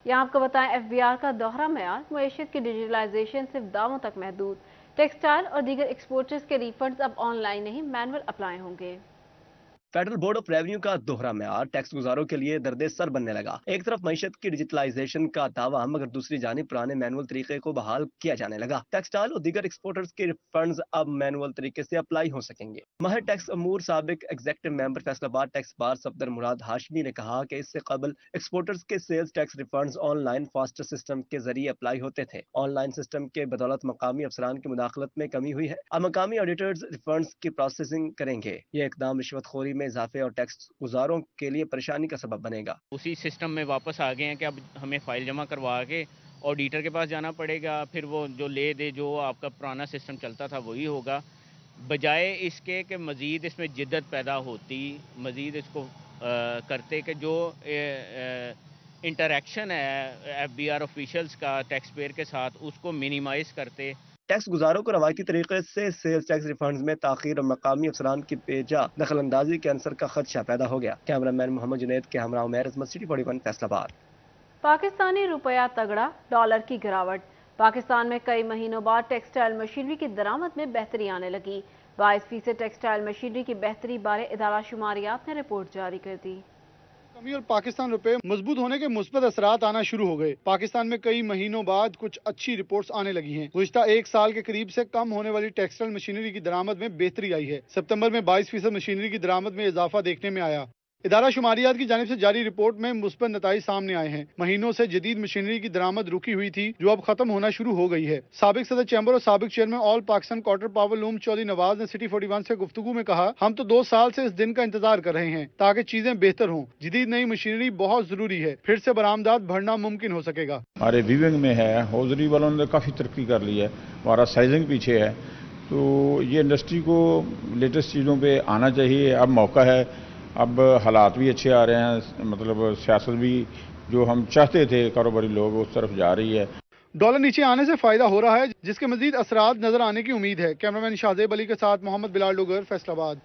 यहाँ आपको बताएं FBR का दोहरा मेयार मईशत की डिजिटलाइजेशन सिर्फ दावों तक महदूद। टेक्सटाइल और दीगर एक्सपोर्टर्स के रिफंड्स अब ऑनलाइन नहीं मैनुअल अप्लाई होंगे। फेडरल बोर्ड ऑफ रेवेन्यू का दोहरा म्यार टैक्स गुजारों के लिए दर्दे सर बनने लगा। एक तरफ मईशत की डिजिटलाइजेशन का दावा, मगर दूसरी जानिब पुराने मैनुअल तरीके को बहाल किया जाने लगा। टेक्सटाइल और दीगर एक्सपोर्टर्स के फंड्स अब मैनुअल तरीके से अप्लाई हो सकेंगे। माहिर टैक्स अमूर साबिक executive member Faisalabad tax bar Safdar Murad Hashmi ने कहा कि इससे कबल एक्सपोर्टर्स के sales tax refunds online faster system के जरिए अप्लाई होते थे। ऑनलाइन सिस्टम के बदौलत मकामी अफसरान की मुदाखलत में कमी हुई है। अब मकामी ऑडिटर्स रिफंड्स की प्रोसेसिंग करेंगे। ये इकदाम रिश्वतखोरी में इजाफे और टैक्स गुजारों के लिए परेशानी का सबब बनेगा। उसी सिस्टम में वापस आ गए हैं कि अब हमें फाइल जमा करवा के ऑडिटर के पास जाना पड़ेगा, फिर वो जो ले दे, जो आपका पुराना सिस्टम चलता था वही होगा, बजाय इसके कि मज़ीद इसमें जिद्दत पैदा होती, मज़ीद इसको करते कि जो इंटरेक्शन है FBR ऑफिशियल्स का टैक्स पेयर के साथ उसको मिनिमाइज़ करते। टैक्स गुजारों को रवायती तरीके से सेल्स टैक्स रिफंड्स में ताखीर और मकामी अफसरान की बेजा दखल अंदाजी के अंसर का खदशा पैदा हो गया। कैमरामैन मोहम्मद जुनैद के हमरा उमैर अजमत, सिटी 41 फैसलाबाद। पाकिस्तानी रुपया तगड़ा, डॉलर की गिरावट। पाकिस्तान में कई महीनों बाद टेक्सटाइल मशीनरी की दरामद में बेहतरी आने लगी। 22% टेक्सटाइल मशीनरी की बेहतरी बारे इदारा शुमारियात ने रिपोर्ट जारी कर दी। कमी और पाकिस्तान रुपए मजबूत होने के मुस्बत असरात आना शुरू हो गए। पाकिस्तान में कई महीनों बाद कुछ अच्छी रिपोर्ट्स आने लगी हैं। गुज़िश्ता एक साल के करीब से कम होने वाली टेक्सटाइल मशीनरी की दरामद में बेहतरी आई है। सितंबर में 22% मशीनरी की दरामद में इजाफा देखने में आया। इदारा शुमारियात की जानिब से जारी रिपोर्ट में मुस्बत नताइज सामने आए हैं। महीनों से जदीद मशीनरी की दरामद रुकी हुई थी, जो अब खत्म होना शुरू हो गई है। साबिक सदर चैम्बर और साबिक chairman all Pakistan quarter power loom Chaudhry Nawaz ने सिटी 41 से गुफ्तगू में कहा, हम तो 2 साल से इस दिन का इंतजार कर रहे हैं ताकि चीजें बेहतर हों। जदीद नई मशीनरी बहुत जरूरी है, फिर से बरामदात बढ़ना मुमकिन हो सकेगा। हमारे वीविंग में है, हौजरी वालों ने काफ़ी तरक्की कर ली है, हमारा साइजिंग पीछे है, तो ये इंडस्ट्री को लेटेस्ट चीज़ों पे आना चाहिए। अब मौका है, अब हालात भी अच्छे आ रहे हैं, मतलब सियासत भी जो हम चाहते थे कारोबारी लोग उस तरफ जा रही है। डॉलर नीचे आने से फायदा हो रहा है, जिसके मजीद असरात नजर आने की उम्मीद है। कैमरामैन शाहजेब अली के साथ मोहम्मद बिलाल डोगर, फैसलाबाद।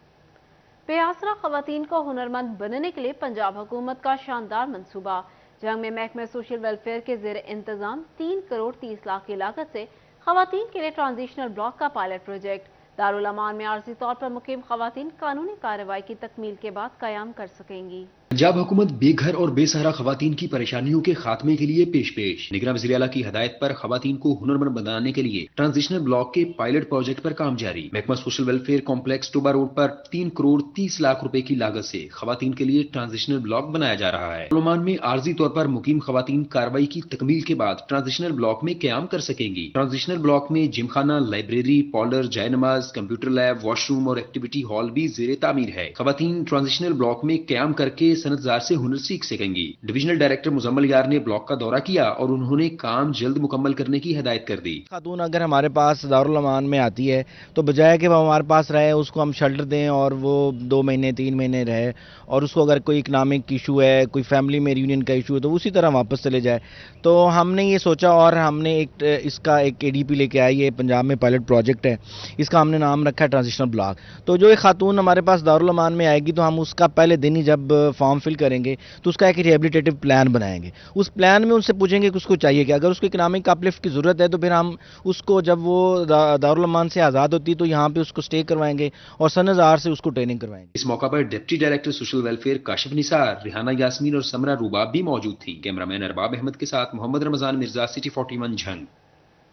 बेआसरा खवातीन को हुनरमंद बनने के लिए पंजाब हुकूमत का शानदार मंसूबा। जंग में महकमे सोशल वेलफेयर के जेर इंतजाम 3 करोड़ 30 लाख की लागत से खवातीन के लिए ट्रांजिशनल ब्लॉक का पायलट प्रोजेक्ट दारुल अमान में आर्जी तौर पर मुकीम खवातीन कानूनी कार्रवाई की तकमील के बाद कायम कर सकेंगी। पंजाब हुकूमत बेघर और बेसहारा खवातीन की परेशानियों के खात्मे के लिए पेश निगरान वज़ीर आला की हदायत पर खवातीन को हुनरमंद बनाने के लिए ट्रांजिशनल ब्लॉक के पायलट प्रोजेक्ट पर काम जारी। महकमा social welfare complex Toba road पर 3 करोड़ 30 लाख रुपए की लागत से खवातीन के लिए ट्रांजिशनल ब्लॉक बनाया जा रहा है। ओमान में आर्जी तौर पर मुकीम खवातीन कार्रवाई की तकमील के बाद ट्रांजिशनल ब्लॉक में क्याम कर सकेंगी। ट्रांजिशनल ब्लॉक में जिम खाना, लाइब्रेरी, पार्लर, जय नमाज, कंप्यूटर लैब, वॉशरूम और एक्टिविटी हॉल भी जेर तामीर है। खवातीन ट्रांजिशनल ब्लॉक में क्याम करके सनतजार से हुनर सीख सकेंगी। डिविजनल डायरेक्टर मुजम्मल यार ने ब्लॉक का दौरा किया और उन्होंने काम जल्द मुकम्मल करने की हिदायत कर दी। खातून अगर हमारे पास दारुल अमान में आती है तो बजाय कि वो हमारे पास रहे, उसको हम शेल्टर दें और वो 2 महीने 3 महीने रहे, और उसको अगर कोई इकनॉमिक इशू है, कोई फैमिली में रियूनियन का इशू है तो उसी तरह वापस चले जाए। तो हमने ये सोचा और हमने इसका एक ADP लेके आए। ये पंजाब में पायलट प्रोजेक्ट है, इसका हमने नाम रखा है ट्रांजिशनल ब्लॉक। तो जो एक खातून हमारे पास दारुल अमान में आएगी तो हम उसका पहले दिन ही जब फॉर्म फिल करेंगे तो उसका एक रिहेबिलिटेटिव प्लान बनाएंगे। उस प्लान में उनसे पूछेंगे कि उसको चाहिए क्या। अगर उसको इकोनॉमिक अपलिफ्ट की जरूरत है तो फिर हम उसको, जब वो दारुल अमान से आज़ाद होती है तो यहाँ पे उसको स्टे करवाएंगे और सनज़ार से उसको ट्रेनिंग करवाएंगे। इस मौका पर deputy director social welfare Kashif Nisar, Rehana Yasmin और समरा रूबाब भी मौजूद थी। कैमरामैन अरबाब अहमद के साथ Muhammad Ramzan Mirza, city 41 Jhang.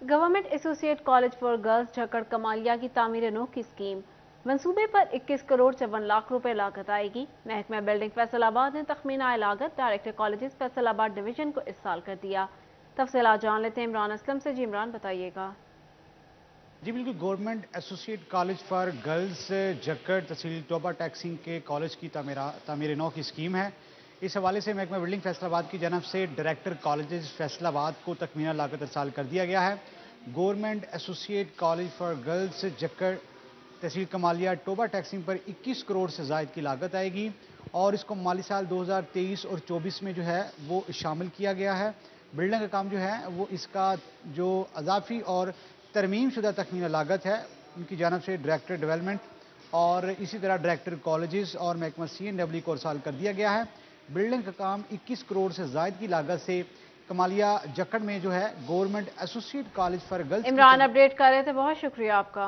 Government associate college for girls Jhakkar Kamalia की तामीर नो की स्कीम मंसूबे पर 21 करोड़ 54 लाख रुपए लागत आएगी। महकमा बिल्डिंग फैसलाबाद ने तखमीना लागत डायरेक्टर कॉलेजेस फैसलाबाद डिवीजन को इस साल कर दिया। तफसीलात जान लेते हैं इमरान असलम से। जी इमरान, बताइएगा। जी बिल्कुल, government associate college for girls झक्कड़ tehsil Toba taxing के कॉलेज की तामीर नौ की स्कीम है। इस हवाले से महकमा बिल्डिंग फैसलाबाद की जानब से डायरेक्टर कॉलेजेस फैसलाबाद को तखमीना लागत इरसाल कर दिया गया है। Government associate college for girls झक्कड़ tehsil Kamalia Toba taxing पर 21 करोड़ से ज़ायद की लागत आएगी और इसको माली साल 2023 और 24 में जो है वो शामिल किया गया है। बिल्डिंग का काम जो है वो इसका जो अजाफी और तरमीम शुदा तखमीना लागत है उनकी जानब से डायरेक्टर डेवलपमेंट और इसी तरह डायरेक्टर कॉलेजेस और महकमा CNW को इरसाल कर दिया गया है। बिल्डिंग का काम 21 करोड़ से ज़ायद की लागत से कमालिया जक्कड़ में जो है government associate college for girls Imran update कर रहे थे, बहुत शुक्रिया आपका।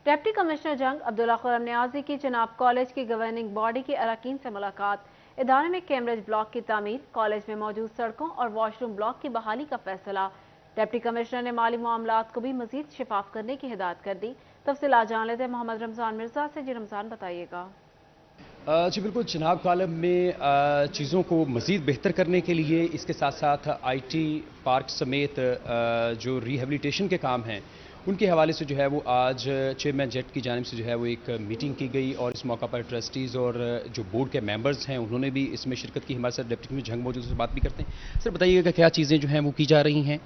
डिप्टी कमिश्नर जंग अब्दुल्ला खुर्रम नियाजी की जनाब कॉलेज की गवर्निंग बॉडी के अरकान से मुलाकात, इदारे में कैम्ब्रिज ब्लॉक की तामीर, कॉलेज में मौजूद सड़कों और वॉशरूम ब्लॉक की बहाली का फैसला। डिप्टी कमिश्नर ने माली मामलात को भी मजीद शिफाफ करने की हिदायत कर दी। तफसीलात जान लेते हैं मोहम्मद रमजान मिर्जा से। जी रमजान, बताइएगा। जी बिल्कुल, जनाब कॉलेज में चीज़ों को मज़ीद बेहतर करने के लिए इसके साथ साथ IT पार्क समेत जो रिहेबिलिटेशन के काम हैं उनके हवाले से जो है वो आज चेयरमैन जेट की जानिब से जो है वो एक मीटिंग की गई और इस मौका पर ट्रस्टीज़ और जो बोर्ड के मेंबर्स हैं उन्होंने भी इसमें शिरकत की। हमारे साथ डिप्टी कमिश्नर जंग मौजूद से बात भी करते हैं। सर बताइएगा क्या चीज़ें जो हैं वो की जा रही हैं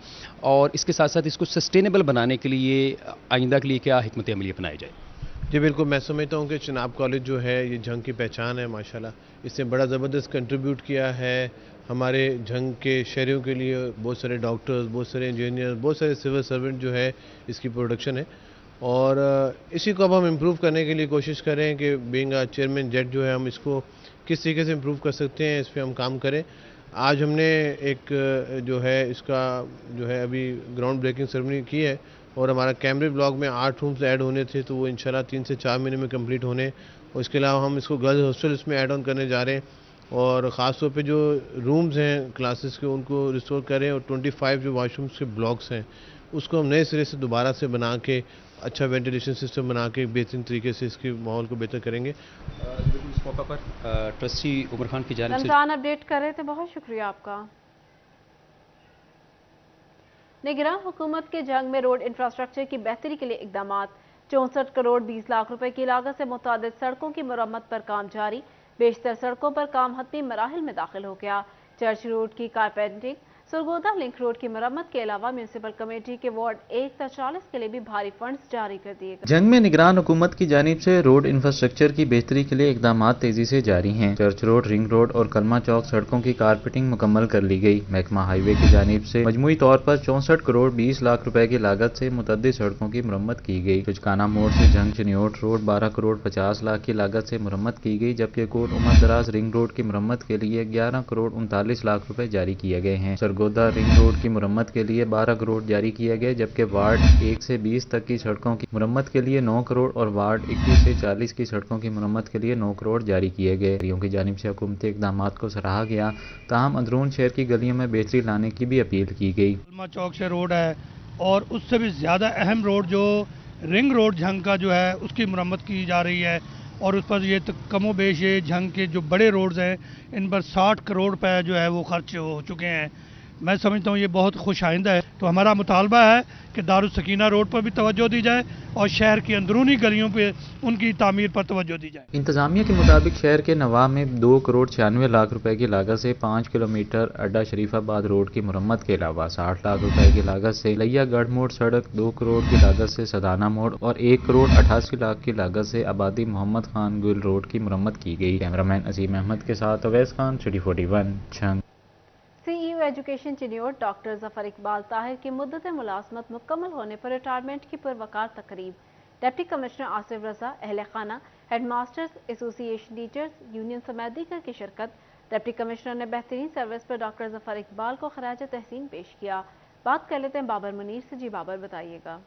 और इसके साथ साथ इसको सस्टेनेबल बनाने के लिए आइंदा के लिए क्या हिकमत अमली अपनाई जाए? जी बिल्कुल, मैं समझता हूँ कि चनाब कॉलेज जो है ये जंग की पहचान है माशाल्लाह। इसने बड़ा ज़बरदस्त कंट्रीब्यूट किया है हमारे जंग के शहरियों के लिए। बहुत सारे डॉक्टर्स, बहुत सारे इंजीनियर, बहुत सारे सिविल सर्वेंट जो है इसकी प्रोडक्शन है और इसी को अब हम इम्प्रूव करने के लिए कोशिश करें कि बीइंग चेयरमैन जेट जो है हम इसको किस तरीके से इम्प्रूव कर सकते हैं, इस पर हम काम करें। आज हमने एक जो है इसका जो है अभी ग्राउंड ब्रेकिंग सेरेमनी की है और हमारा कैम्ब्रिज ब्लॉक में 8 रूम्स ऐड होने थे तो वो इंशाल्लाह 3 से 4 महीने में कंप्लीट होने, और इसके अलावा हम इसको गर्ल्स हॉस्टल इसमें ऐड ऑन करने जा रहे हैं और ख़ास तौर पे जो रूम्स हैं क्लासेस के उनको रिस्टोर करें और 25 जो वाशरूम्स के ब्लॉक्स हैं उसको हम नए सिरे से दोबारा से बना के अच्छा वेंटिलेशन सिस्टम बना के बेहतरीन तरीके से इसके माहौल को बेहतर करेंगे। इस मौका पर ट्रस्टी उमर खान की जानिब से रमजान अपडेट कर रहे थे, बहुत शुक्रिया आपका। निगरान हुकूमत के जंग में रोड इंफ्रास्ट्रक्चर की बेहतरी के लिए इकदाम। 64 करोड़ 20 लाख रुपए की लागत से मुतादिद सड़कों की मरम्मत पर काम जारी। बेशतर सड़कों पर काम हतमी मराहिल में दाखिल हो गया। चर्च रोड की कारपेंटिंग, सुरगोदा लिंक रोड की मरम्मत के अलावा म्यूनसिपल कमेटी के वार्ड 1 से 40 के लिए भी भारी फंड्स जारी कर दिए गए। जंग में निगरान हुकूमत की जानिब से रोड इंफ्रास्ट्रक्चर की बेहतरी के लिए इकदाम तेजी से जारी हैं। चर्च रोड, रिंग रोड और कलमा चौक सड़कों की कारपेटिंग मुकम्मल कर ली गई। महकमा हाईवे की जानिब से मजमूई तौर पर 64 करोड़ 20 लाख रुपए की लागत से मुतअद्दिद सड़कों की मरम्मत की गई। रुचकाना मोड़ से जंग चनियोट रोड 12 करोड़ 50 लाख की लागत से मरम्मत की गई, जबकि कोट उमर दराज रिंग रोड की मरम्मत के लिए 11 करोड़ 39 लाख रुपए जारी किए गए हैं। सरगोदा रिंग रोड की मुरम्मत के लिए 12 करोड़ जारी किए गए, जबकि वार्ड 1 से 20 तक की सड़कों की मुरम्मत के लिए 9 करोड़ और वार्ड 21 से 40 की सड़कों की मुरम्मत के लिए 9 करोड़ जारी किए गए। शहरियों की जानिब से हुकूमती इक़दाम को सराहा गया, ताहम अंदरून शहर की गलियों में बेहतरी लाने की भी अपील की गई। कलमा चौक से रोड है और उससे भी ज़्यादा अहम रोड जो रिंग रोड झंग का जो है उसकी मुरम्मत की जा रही है और उस पर ये कमोबेश ये झंग के जो बड़े रोड्स हैं इन पर 60 करोड़ रुपए जो है वो खर्च हो चुके हैं। मैं समझता हूँ ये बहुत खुश आइंदा है। तो हमारा मुतालबा है कि दारुल सकीना रोड पर भी तवज्जो दी जाए और शहर की अंदरूनी गलियों पे उनकी तामीर पर तवज्जो दी जाए। इंतजामिया के मुताबिक शहर के नवाब में 2 करोड़ 96 लाख रुपए की लागत से 5 किलोमीटर अड्डा शरीफाबाद रोड की मुरम्मत के अलावा 60 लाख रुपए की लागत से लैयागढ़ मोड़ सड़क, 2 करोड़ की लागत से सदाना मोड़ और 1 करोड़ 88 लाख की लागत से आबादी मोहम्मद खान गुल रोड की मुरम्मत की गई। कैमरामैन अजीम अहमद के साथ अवैस खान, सिटी 41 जंग। CEO education Chiniot doctor Zafar Iqbal Tahir की मुद्दत मुलाजमत मुकम्मल होने पर रिटायरमेंट की पुरवकार तकरीब। डिप्टी कमिश्नर आसिफ रजा, अहले खाना, head masters association teachers union समेत दीगर की शिरकत। डिप्टी कमिश्नर ने बेहतरीन सर्विस पर डॉक्टर जफर इकबाल को खराज तहसीन पेश किया। बात कर लेते हैं बाबर मुनीर से। जी बाबर, बताइएगा।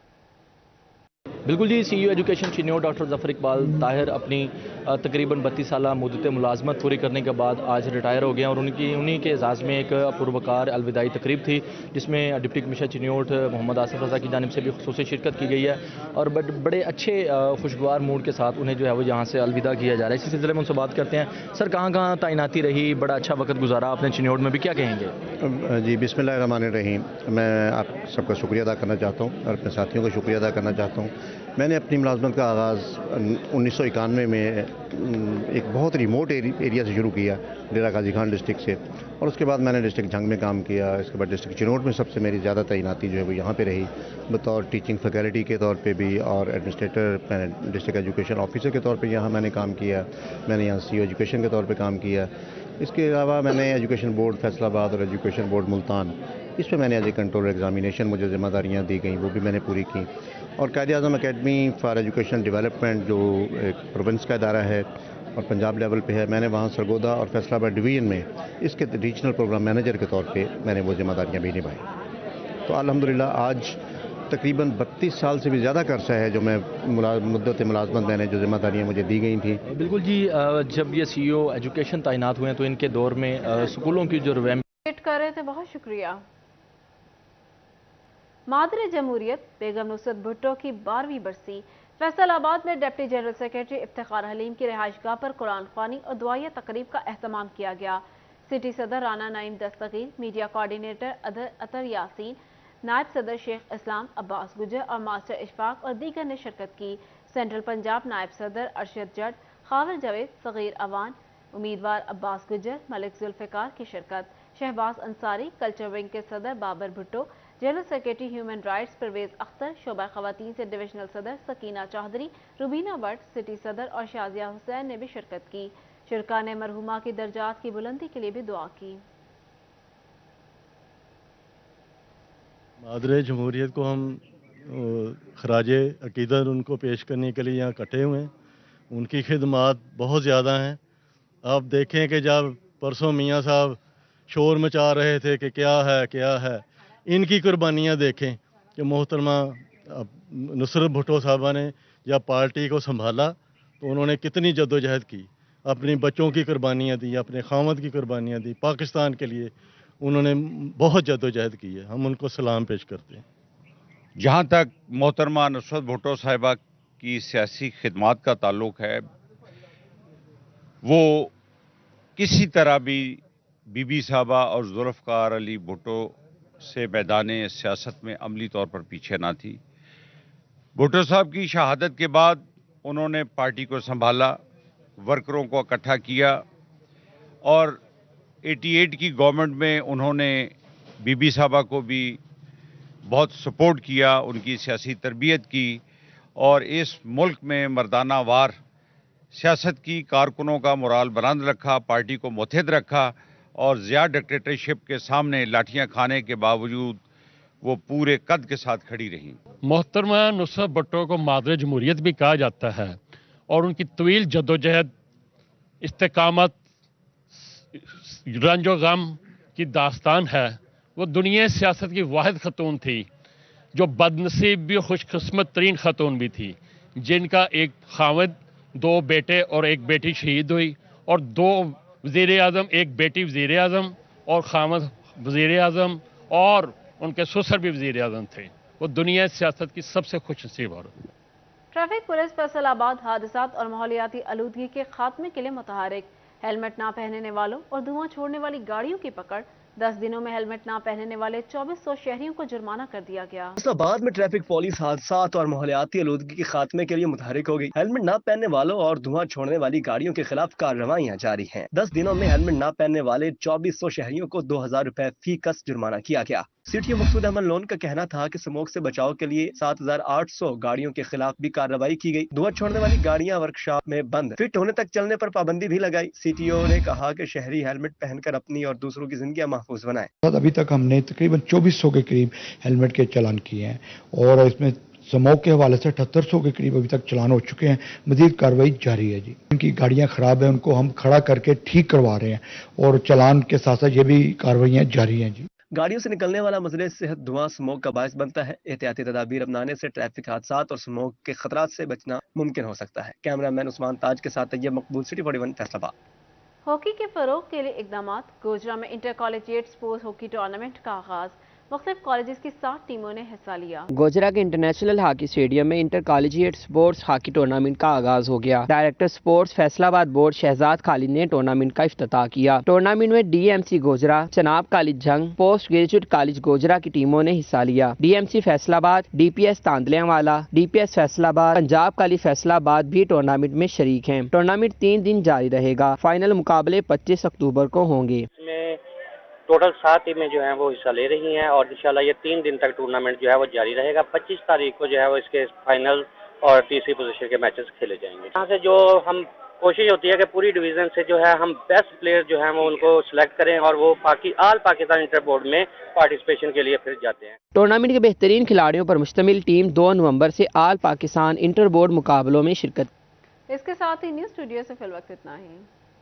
बिल्कुल जी, CEO education Chiniot doctor Zafar Iqbal Tahir अपनी तकरीबन 32 साल मुद्दत मुलाजमत पूरी करने के बाद आज रिटायर हो गए और उन्हीं के एजाज़ में एक पुरवकार अलविदाई तकरीब थी जिसमें डिप्टी कमिश्नर चिन्योट मोहम्मद आसिफ रजा की जानिब से भी खुसूसी शिरकत की गई है और बड़े अच्छे खुशगवार मूड के साथ उन्हें जो है वो यहाँ से अलविदा किया जा रहा है। इसी सिलसिले में उनसे बात करते हैं। सर, कहाँ कहाँ तैनाती रही, बड़ा अच्छा वक्त गुजारा आपने चिन्योट में भी, क्या कहेंगे? जी बिस्मिल्लाहिर्रहमानिर्रहीम। मैं आप सबका शुक्रिया अदा करना चाहता हूँ और अपने साथियों का शुक्रिया अदा करना चाहता हूँ। मैंने अपनी मुलाजमत का आगाज़ 1991 में एक बहुत रिमोट एरिया से शुरू किया, डेरा गाजी खान डिस्ट्रिक्ट से, और उसके बाद मैंने डिस्ट्रिक्ट जंग में काम किया। इसके बाद डिस्ट्रिक्ट चिन्योट में सबसे मेरी ज़्यादा तैनाती जो है वो यहाँ पे रही, बतौर टीचिंग फैकल्टी के तौर पे भी और एडमिनिस्ट्रेटर, मैंने डिस्ट्रिक्ट एजुकेशन ऑफिसर के तौर पे यहाँ मैंने काम किया। मैंने यहाँ CEO एजुकेशन के तौर पे काम किया। इसके अलावा मैंने एजुकेशन बोर्ड फैसलाबाद और एजुकेशन बोर्ड मुल्तान, इस पर मैंने एज ए कंट्रोलर एग्जामिनेशन मुझे जिम्मेदारियाँ दी गई, वो भी मैंने पूरी की। और Quaid-e-Azam academy for education development जो एक प्रोविंस का इदारा है, और पंजाब लेवल पे है। मैंने वहाँ सरगोदा और फैसलाबाद डिवीज़न में इसके रीजनल प्रोग्राम मैनेजर के तौर पे मैंने वो जिम्मेदारियाँ भी निभाई। तो अल्हम्दुलिल्लाह आज तकरीबन 32 साल से भी ज़्यादा का अरसा है जो मैं मुद्दत मुलाजमत मैंने जो जिम्मेदारियाँ मुझे दी गई थी। बिल्कुल जी, जब ये CEO एजुकेशन तैनात हुए हैं तो इनके दौर में स्कूलों की जो वेट कर रहे थे, बहुत शुक्रिया। मादरे जमहूरियत बेगम नुसरत भुट्टो की 12वीं बरसी। फैसलाबाद में deputy general secretary Iftikhar Haleem की रिहाइशगाह पर कुरान ख्वानी और दुआया तकरीब का एहतमाम किया गया। सिटी सदर राना नईम दस्तगीर, मीडिया कोऑर्डिनेटर अतर यासीन, नायब सदर शेख इस्लाम अब्बास गुजर और मास्टर इशफाक और दीगर ने शिरकत की। सेंट्रल पंजाब नायब सदर अरशद जट, खावर जावेद, सगीर अवान, उम्मीदवार अब्बास गुजर, मलिक जुल्फ़िकार की शिरकत। शहबाज अंसारी, कल्चर विंग के सदर Babar Bhutto, general secretary human rights Parvez Akhtar, शोबा खवातीन से डिविजनल सदर सकीना चौधरी, रुबीना भट्ट, सिटी सदर और शाजिया हुसैन ने भी शिरकत की। शुरका ने मरहुमा की दर्जात की बुलंदी के लिए भी दुआ की। मादरे जमहूरियत को हम खराजे अकीदत उनको पेश करने के लिए यहाँ इकट्ठे हुए हैं। उनकी खिदमात बहुत ज़्यादा हैं। आप देखें कि जब परसों मियाँ साहब शोर मचा रहे थे कि क्या है, इनकी कुर्बानियाँ देखें कि मोहतरमा नुसरत भुट्टो साहबा ने जब पार्टी को संभाला तो उन्होंने कितनी जद्दोजहद की, अपने बच्चों की कुर्बानियाँ दी, अपने खामद की कुर्बानियाँ दी, पाकिस्तान के लिए उन्होंने बहुत जद्दोजहद की है। हम उनको सलाम पेश करते हैं। जहाँ तक मोहतरमा नुसरत भुट्टो साहिबा की सियासी खिदमात का ताल्लुक़ है, वो किसी तरह भी बीबी साहबा और जुल्फ़िकार अली भुट्टो से मैदान सियासत में अमली तौर पर पीछे ना थी। भुट्टो साहब की शहादत के बाद उन्होंने पार्टी को संभाला, वर्करों को इकट्ठा किया और 88 की गवर्नमेंट में उन्होंने बीबी साहबा को भी बहुत सपोर्ट किया, उनकी सियासी तरबियत की और इस मुल्क में मर्दाना वार सियासत की कारकुनों का मोराल बुलंद रखा, पार्टी को मुत्तहिद रखा और ज़िया डिक्टेटरशिप के सामने लाठियां खाने के बावजूद वो पूरे कद के साथ खड़ी रहीं। मोहतरमा नुसरत भुट्टो को मादरे जमहूरियत भी कहा जाता है और उनकी तवील जद्दोजहद, इस्तेकामत, रंजो गम की दास्तान है। वो दुनिया सियासत की वाहिद खतून थी जो बदनसीब भी खुशकिस्मत तरीन खतून भी थी, जिनका एक खामद, 2 बेटे और 1 बेटी शहीद हुई और 2 वज़ीर आज़म, 1 बेटी वज़ीर आज़म और खामद वज़ीर आज़म और उनके ससुर भी वज़ीर आज़म थे। वो दुनिया सियासत की सबसे खुशनसीब औरत। ट्रैफिक पुलिस फैसलाबाद हादसात और माहौलियाती आलूदगी के खात्मे के लिए मुतहरिक। हेलमेट ना पहनने वालों और धुआं छोड़ने वाली गाड़ियों की पकड़। 10 दिनों में हेलमेट ना पहनने वाले 2400 शहरियों को जुर्माना कर दिया गया। फैसलाबाद में ट्रैफिक पुलिस हादसात और माहौलियाती आलूदगी के खात्मे के लिए मुतहरिक हो गई। हेलमेट ना पहनने वालों और धुआं छोड़ने वाली गाड़ियों के खिलाफ कार्रवाइयां जारी हैं। 10 दिनों में हेलमेट ना पहनने वाले 2400 शहरियों को 2000 रुपए फी कस जुर्माना किया गया। सीटीओ मकसूद अहमद लोन का कहना था कि स्मोक से बचाव के लिए 7800 गाड़ियों के खिलाफ भी कार्रवाई की गई। धुआं छोड़ने वाली गाड़ियां वर्कशॉप में बंद, फिट होने तक चलने पर पाबंदी भी लगाई। सीटीओ ने कहा कि शहरी हेलमेट पहनकर अपनी और दूसरों की जिंदगी महफूज बनाएं। अभी तक हमने तकरीबन 2400 के करीब हेलमेट के चालान किए हैं और इसमें स्मोक के हवाले से 7800 के करीब अभी तक चालान हो चुके हैं। मजीद कार्रवाई जारी है जी। उनकी गाड़ियां खराब है, उनको हम खड़ा करके ठीक करवा रहे हैं और चालान के साथ साथ ये भी कार्रवाइयां जारी हैं जी। गाड़ियों से निकलने वाला मसले सेहत धुआं स्मोक का बायस बनता है। एहतियाती तदाबीर अपनाने से ट्रैफिक हादसात और स्मोक के खतरात से बचना मुमकिन हो सकता है। कैमरामैन उस्मान ताज के साथ तैयब मकबूल, सिटी 41 फैसलाबाद। हॉकी के फरोग के लिए इकदामात। गोजरा में intercollegiate sports hockey tournament का आगाज। मुख्तलिफ कॉलेजेस की 60 टीमों ने हिस्सा लिया। गोजरा के इंटरनेशनल हॉकी स्टेडियम में intercollegiate sports hockey tournament का आगाज हो गया। Director sports Faisalabad board Shahzad Khalid ने टूर्नामेंट का इफ्तिताह किया। टूर्नामेंट में DMC Gojra, Chenab college Jhang, post graduate college Gojra की टीमों ने हिस्सा लिया। DMC Faisalabad, DPS Tandlianwala, DPS Faisalabad, Punjab college Faisalabad भी टूर्नामेंट में शरीक हैं। टूर्नामेंट 3 दिन जारी रहेगा। फाइनल मुकाबले 25 अक्टूबर को होंगे। टोटल 7 टीमें जो हैं वो हिस्सा ले रही हैं और इंशाल्लाह ये 3 दिन तक टूर्नामेंट जो है वो जारी रहेगा। 25 तारीख को जो है वो इसके फाइनल और तीसरी पोजीशन के मैचेस खेले जाएंगे। यहाँ से जो हम कोशिश होती है कि पूरी डिवीजन से जो है हम बेस्ट प्लेयर जो हैं वो उनको सिलेक्ट करें और वो ऑल पाकिस्तान इंटर बोर्ड में पार्टिसिपेशन के लिए फिर जाते हैं। टूर्नामेंट के बेहतरीन खिलाड़ियों पर मुश्तमिल टीम 2 नवंबर से ऑल पाकिस्तान इंटर बोर्ड मुकाबलों में शिरकत इसके साथ ही न्यूज़ स्टूडियो से फिल वक्त इतना ही।